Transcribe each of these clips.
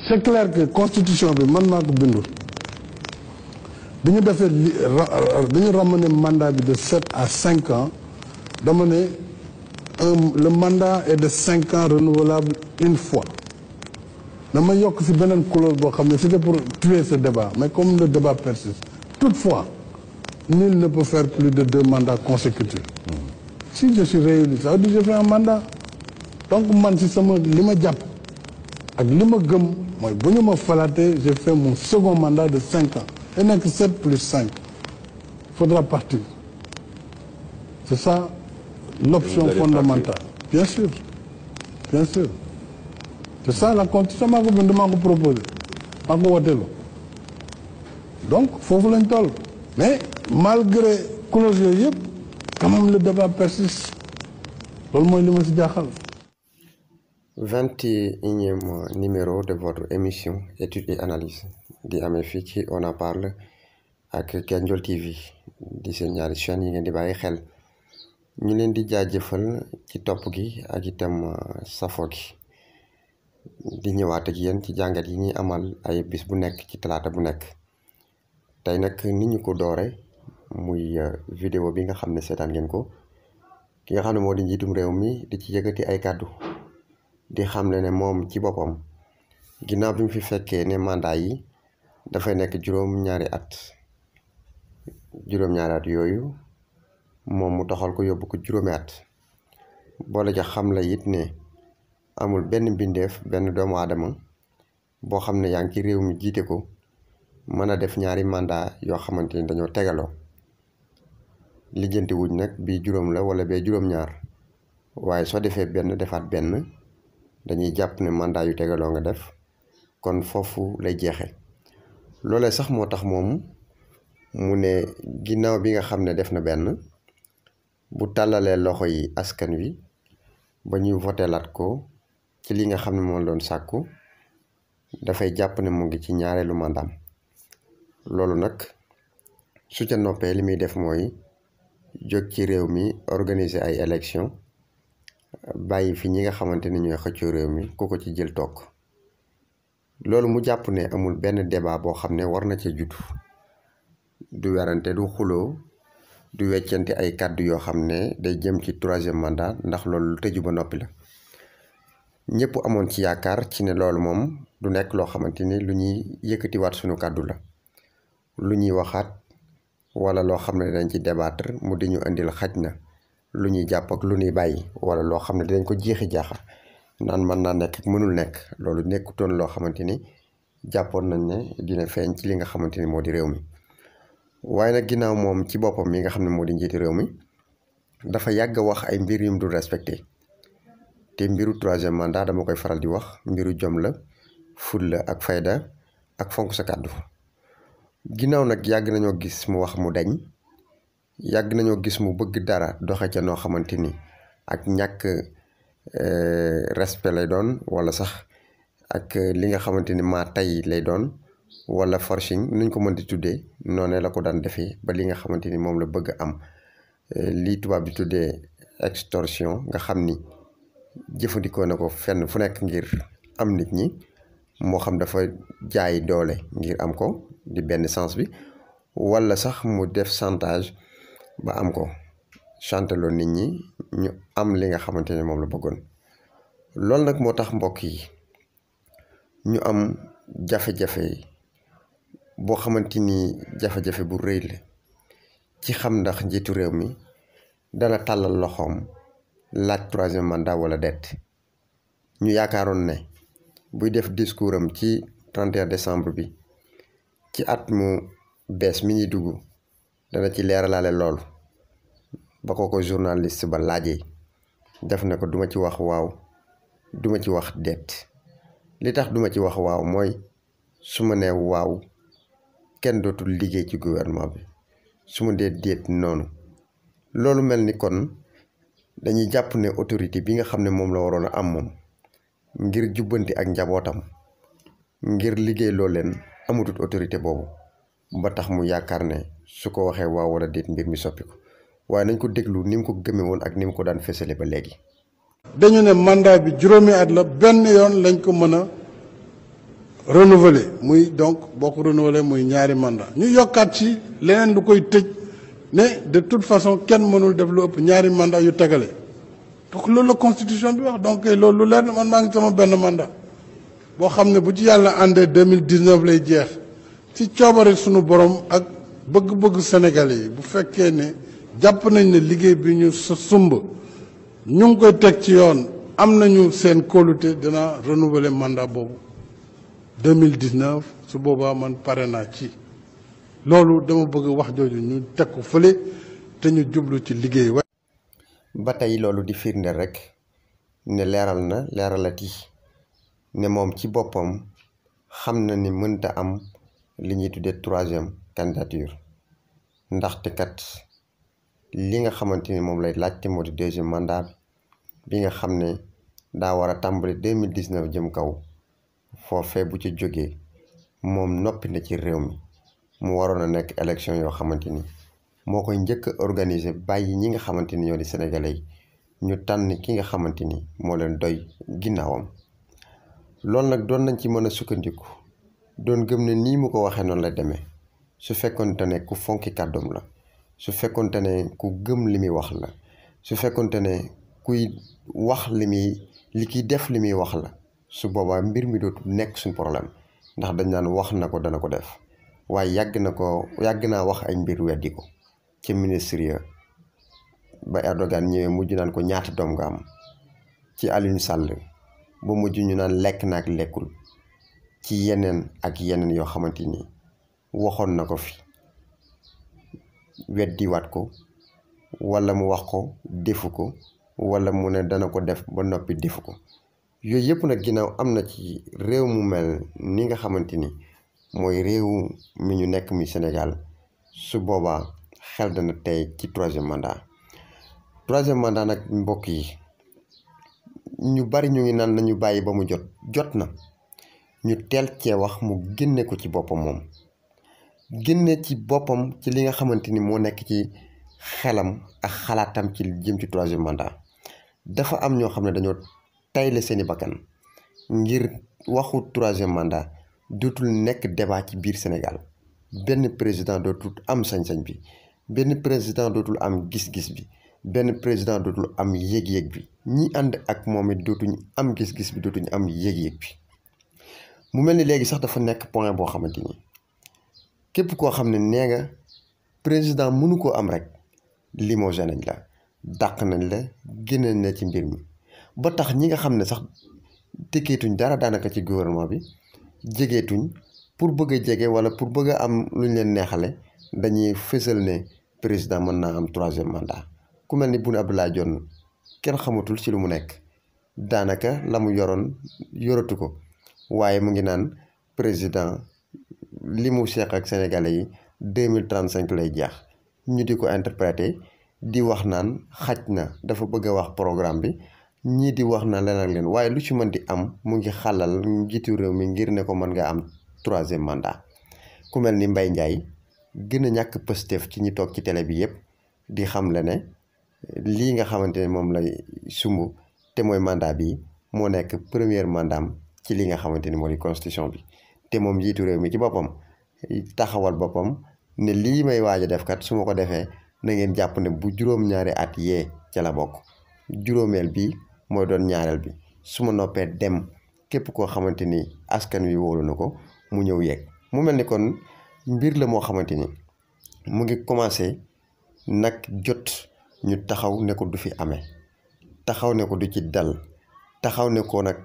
c'est clair que constitution bi man maa ko bindul bi ñu defee bi ñu ramener mandat bi de 7 à 5 ans dama ne le mandat est de 5 ans renouvelable une fois dama yokk ci beneen couleur boo xam ne c'était pour tuer ce débat mais comme le débat persiste toutefois nul ne peut faire plus de 2 mandats consécutifs si je suis réélu ça veut dire que je fais un mandat donc man ci sama li ma jàpp ak li ma gëm mooy bu ñu ma falaatee j'ai fait mon second mandat de 5 ans et nekk 7 plus 5 faudra partir c'est ça l'option fondamentale bien sûr c'est ça la constitution maa ko bind maa ko proposé maa ko woteelu donc foofu lañ toll mais malgré clause yooyu yëpp quand même le débat persiste loolu mooy li ma si jaaxal. 21e numéro de votre émission études et analyse di amee fii ci On en parle ak Kendiol TV di seen ñaari chaînes yi ngeen di bàyyi xel ñu leen di jaajëfal ci topp gi ak itam safo gi di ñëwaat ak yéen ci jàngat yi ñuy amal ay bis bu nekk ci talaata bu nekk tey nag ni ñu ko doore muy vidéo bi nga xam ne seetaan ngeen ko ki nga xam ne moo di njiitum réew mi di ci yëkkati ay kàddu di xamle ne moom ci boppam ginnaaw bi mu fi fekkee ne mandat yi dafay nekk juróom-ñaari at yooyu moom mu doxal ko yóbbu ko juróomi at boole ja xam la it ne amul benn mbindeef benn doomu aadama boo xam ne yaa ngi ci réew mi jiite ko mën a def ñaari mandat yoo xamante ni dañoo tegaloo lijjanti wuñ nag bii juróom la wala bee juróom-ñaar waaye soo defee benn defaat benn dañuy jàpp ne mandat yu tegaloo nga def kon foofu lay jeexe loolee sax moo tax moom mu ne ginnaaw bi nga xam ne def na benn bu tàllalee loxo yi askan wi ba ñuy voteelaat ko ci li nga xam ne moom doon sàkku dafay jàpp ne mu ngi ci ñaareelu mandaam loolu nag su ca noppee li muy def mooy jóg ci réew mi organiser ay élection bàyyi fi ñi nga xamante ni ñooy xëccoo réew mi ku ko ci jël toog loolu mu jàpp ne amul benn débat boo xam ne war na ca jutu du werante du xuloo du weccante ay kàddu yoo xam ne day jëm ci 3e mandat ndax loolu lu tëju ba noppi la ñëpp amoon ci yaakaar ci ne loolu moom du nekk loo xamante ni lu ñuy yëkkatiwaat sunu kàddu la lu ñuy waxaat wala loo xam ne dañ ci débattre mu di ñu indil xaj na lu ñuy jàpp ak lu ñuy bàyyi wala loo xam ne dinañ ko jeexi jaaxa naan mën naa nekk ak mënul nekk loolu nekkutoon loo xamante ni jàppoon nañ ne dina feeñ ci li nga xamante ni moo di réew mi waaye nag ginnaaw moom ci boppam mi nga xam ne moo di njiiti réew mi dafa yàgg a wax ay mbir yum dul respecté te mbiru 3e mandat dama koy faral di wax mbiru jom la fulla ak fayda ak fonk sa kàddu ginnaaw nag yàgg nañoo gis mu wax mu dañ yàgg nañoo gis mu bëgg dara doxe ca noo xamante ni ak ñàkk respect lay doon wala sax ak li nga xamante ni maa tay lay doon wala forcing nuñ ko mën di tuddee noonu la ko daan defee ba li nga xamante ni moom la bëgg am lii tubaab di tuddee extorsion nga xam ni jëfandikoo na ko fenn fu nekk ngir am nit ñi moo xam dafa jaay doole ngir am ko di benn sens bi wala sax mu def chantage ba am ko chanteloo nit ñi ñu am li nga xamante ne moom la bëggoon loolu nag moo tax mbokk yi ñu am jafe-jafe boo xamante ni jafe-jafe bu rëy la ci xam ndax njiitu réew mi dana tàllal loxoom laaj 3e mandat wala déet ñu yaakaaroon ne buy def discours am ci 31 décembre bi ci at mu bees mi ñuy dugg dana ci leeralaale loolu ba ko journaliste ba laajee def na ko duma ci wax waaw duma ci wax déet li tax duma ci wax waaw mooy su ma nee waaw kenn dootul liggéey ci gouvernement bi su ma dee déet noonu loolu mel ni kon dañuy jàpp ne autorité bi nga xam ne moom la waroon a am moom ngir jubbanti ak njabootam ngir liggéey loo leen amutut autorité boobu ba tax mu yaakaar ne su ko waxee waaw wala déet mbir mi soppi ko waaye nañ ko déglu ni mu ko gëmee woon ak ni mu ko daan fësale ba léegi. dañu ne mandat bi juróomi at la benn yoon lañ ko mën a renouveler muy donc boo ko renouveler muy ñaari mandat ñu yokkaat ci leneen lu koy tëj ne de toute façon kenn mënul def lu ëpp ñaari mandat yu tegale donc loolu la constitution bi wax donc loolu lu leer na man maa ngi sama benn mandat boo xam ne bu ci yàlla àndee 2019 lay jeex ci coobare sunu borom ak bëgg-bëgg Sénégalais yi bu fekkee ne jàpp nañ ne liggéey bi ñu sumb ñu ngi koy teg ci yoon am nañu seen kóolute dina renouveler mandat boobu 2019 su boobaa man pare naa ci loolu dama bëgg wax jooju ñu teg ko fële te ñu jublu ci liggéey. ba tey loolu di firnde rek ne leeral na leeralati ne moom ci boppam xam na ni mënta am li ñuy tuddee 3e candidature ndaxte kat li nga xamante ni moom lay laajte moo di 2e mandat bi nga xam ne daa war a tàmbali 2019 jëm kaw foofee bu ci jógee moom noppi na ci réew mi mu waroon a nekk élection yoo xamante ni moo koy njëkk a organiser bàyyi ñi nga xamante ni ñoo di sénégalais yi ñu tànn ki nga xamante ni moo leen doy ginnaawam. loolu nag doon nañ ci mën a sukkandiku doon gëm ne nii mu ko waxee noonu la demee su fekkonte ne ku fonki kàddoom la su fekkonte ne ku gëm li muy wax la su fekkonte ne kuy wax li kiy def li muy wax la su boobaa mbir mi dootul nekk suñ problème ndax dañ naan wax na ko dana ko def waaye yàgg naa wax ay mbir weddi ko ci ministre ya ba Erdogan ñëwee mujj naan ko ñaata doom nga am ci Aliou Sall ba mujj ñu naan lekk na ak lekkul ci yeneen ak yeneen yoo xamante ni waxoon na ko fi weddiwaat ko wala mu wax ko defu ko wala mu ne dana ko def ba noppi defu ko yooyu yëpp nag ginnaaw am na ci réew mu mel ni nga xamante ni mooy réew mi ñu nekk mi Sénégal su boobaa xel dana tey ci 3e mandat 3e mandat nag mbokk yi ñu bari ñu ngi naan nañu bàyyi ba mu jot na ñu teel cee wax mu génne ko ci boppam moom génne ci boppam ci li nga xamante ni moo nekk ci xelam ak xalaatam ci jëm ci 3e mandat dafa am ñoo xam ne dañoo tayle seeni bakkan ngir waxu 3e mandat dootul nekk débat ci biir Sénégal benn président dootul am sañ-sañ bi benn président dootul am gis-gis bi benn président dootul am yéeg-yéeg bi ñi ànd ak moom it dootuñ am gis-gis bi dootuñ am yéeg-yéeg bi mu mel ni léegi sax dafa nekk point boo xamante ni képp koo xam ne nee nga président mënu koo am rek limogé nañ la dàq nañ la génne nañ la ci mbir mi ba tax ñi nga xam ne sax tekkeetuñ dara daanaka ci gouvernement bi jegeetuñ pour bëgg a jege wala pour bëgg a am luñ leen neexale dañuy fësal ne président mën naa am 3e mandat ku mel ni Boun Abdallah Dionne kenn xamatul ci lu mu nekk daanaka la mu yoroon yoratu ko waaye mu ngi naan président li mu seq ak sénégalais yi 2035 lay jeex ñu di ko interpréter di wax naan xaj na dafa bëgg a wax programme bi ñii di wax na leen ak leen waaye lu ci mën di am mu ngi xalal njiitu réew mi ngir ne ko mën nga am 3e mandat ku mel ni Mbaye Ndiaye gën a ñàkk pëstef ci ñi toog ci télé bi yépp di xam le ne lii nga xamante ne moom lay sumb te mooy mandat bi moo nekk 1er mandaam ci li nga xamante ni moo di constitution bi te moom njiitu réew mi ci boppam taxawal boppam ne lii may waaj a def kat su ma ko defee na ngeen jàpp ne bu juróom-ñaari at yee ca la bokk juróomeel bi mooy doon ñaareel bi su ma noppee dem képp koo xamante ni askan wi wóolu na ko mu ñëw yeeg mu mel ni kon mbir la moo xamante ni mu ngi commencé nag jot ñu taxaw ne ko du fi amee taxaw ne ko du ci dal taxaw ne ko nag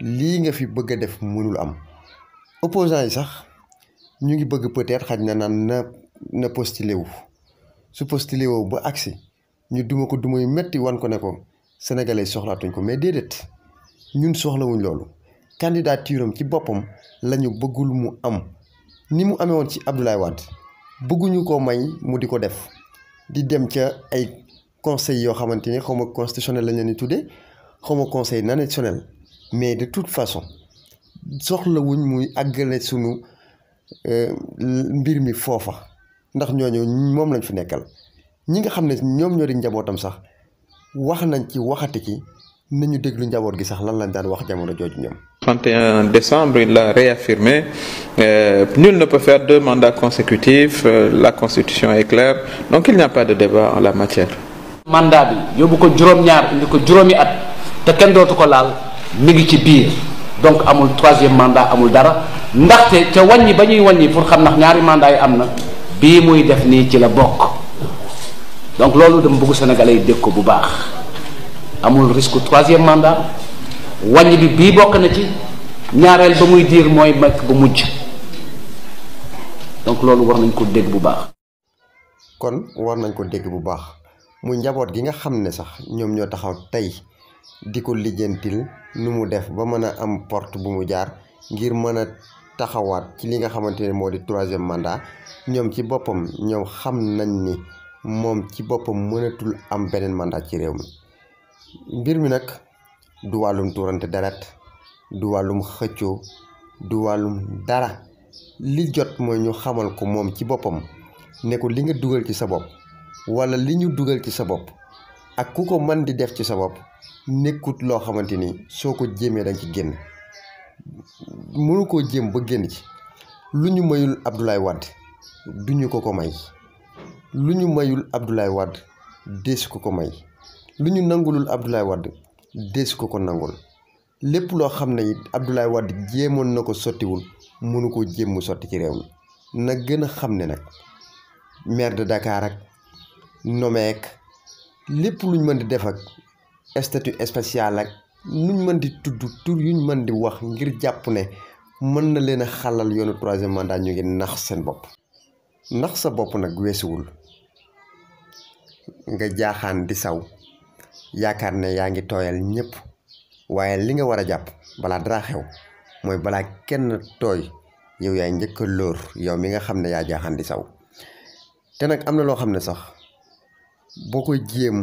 lii nga fi bëgg a def mënul am opposant yi sax ñu ngi bëgg peut-être xaj na naan na postulé wu su postulé woo ba agsi ñu duma ko duma yu metti wan ko ne ko sénégalais soxlaatuñ ko mais déedéet ñun soxlawuñ loolu candidature am ci boppam lañu bëggul mu am ni mu amee woon ci Abdoulaye Wade bëgguñu ko may mu di ko def di dem ca ay conseil yoo xamante ni xaw ma constitutionnel lañ leen di tuddee xaw ma conseil national mais de toute façon soxlawuñ muy àggale sunu mbir mi foofa ndax ñooñu moom lañ fi nekkal ñi nga xam ne ñoom ñoo di njabootam sax wax nañ ci waxati ci nañu déglu njaboot gi sax lan lañ daan wax jamono jooju ñoom. 31 décembre, il a réaffirmé nul ne peut faire 2 mandats consécutifs, la constitution est claire, donc il n'y a pas de débat en la matière. mandat bi yóbbu ko juróom-ñaar indi ko juróomi at te kenn dootu ko laal mi ngi ci biir donc amul 3e mandat amul dara ndaxte ca wàññi ba ñuy wàññi pour xam ndax ñaari mandat yi am na bii muy def nii ci la bokk donc loolu dama bëgg Sénégalais yi dégg ko bu baax amul risque 3e mandat wàññi bi bii bokk na ci ñaareel ba muy diir mooy makk bu mujj donc loolu war nañ ko dégg bu baax. kon war nañ ko dégg bu baax muy njaboot gi nga xam ne sax ñoom ñoo taxaw tey di ko lijjantil nu mu def ba mën a am porte bu mu jaar ngir mën a taxawaat ci li nga xamante ne moo di 3e mandat ñoom ci boppam ñoom xam nañ ni moom ci boppam mënatul am beneen mandat ci réew mi mbir mi nag du wàllum tuurante deret du wàllum xëccoo du wàllum dara li jot mooy ñu xamal ko moom ci boppam ne ko li nga dugal ci sa bopp wala li ñu dugal ci sa bopp ak ku ko mën di def ci sa bopp nekkut loo xamante ni soo ko jéemee dañ ci génn mënu koo jéem ba génn ci lu ñu mayul Abdoulaye Wade duñu ko may lu ñu mayul Abdoulaye Wade deesu ko may lu ñu nangulul Abdoulaye Wade deesu ko nangul lépp loo xam ne it Abdoulaye Wade jéemoon na ko sottiwul mënu ko jéem mu sotti ci réew mi na gën a xam ne nag maire de Dakar ak nomeek lépp luñ mën di def ak statut spécial ak nuñ mën di tudd tur yuñ mën di wax ngir jàpp ne mën na leen a xalal yoonu 3e mandat ñu ngi nax seen bopp. nax sa bopp nag weesuwul nga jaaxaan di saw yaakaar ne yaa ngi tooyal ñëpp waaye li nga war a jàpp balaa dara xew mooy balaa kenn tooy yow yaay njëkk a lóor yow mi nga xam ne yaa jaaxaan di saw te nag am na loo xam ne sax boo koy jéem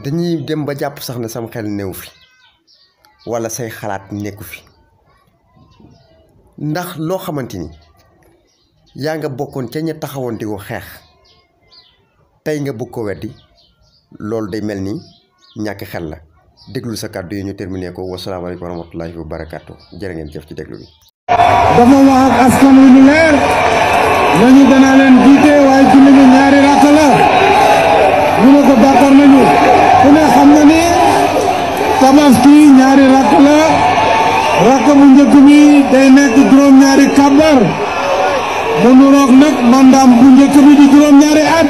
dañuy dem ba jàpp sax ne sam xel néew fi wala say xalaat nekku fi ndax loo xamante ni yaa nga bokkoon ca ña taxawoon di ko xeex tey nga bëgg ko weddi loolu day mel ni ñàkk xel la déglu sa kàddu yi ñu terminé ko wasalaamaaleykum wa rahmatullahi wa barakaatu jërë ngeen jëf ci déglu bi. dafa wax ak askan wi ñu leer nañu danaa leen jiite waaye ci nañu ñaari rakk la ñu ne ko d'accord nañu ku ne xam na ni tabaski ñaari rakk la rakk bu njëkk bi day nekk juróom-ñaari kabar mu nuroog nag mandaam bu njëkk bi di juróom-ñaari at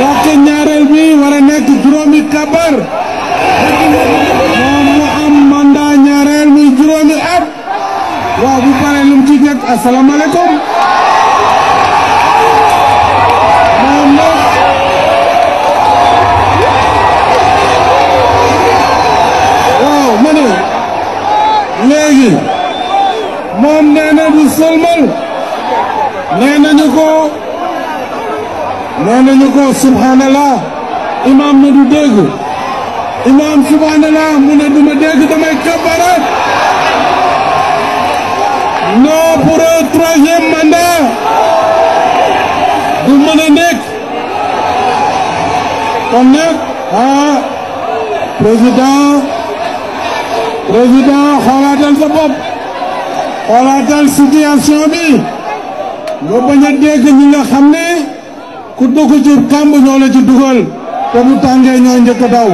rakk ñaareel bi war a nekk juróomi kabar moom mu am mandat ñaareel muy juróomi at waaw bu paree lu mu ci nekk asalaamaaleykum moom nag waaw ma ne léegi moom nee na du sëlmal nee nañu ko subhanallah imam ne du dégg imam subhanallah mu ne duma dégg damay kabarat non pour un 3e mandat du mën a nekk kon nag président xoolaatal sa bopp xoolaatal situation bi nga bañ a dégg ñi nga xam ne ku dugg ci kàmb ñoo la ci dugal te bu tàngee ñoo njëkk daw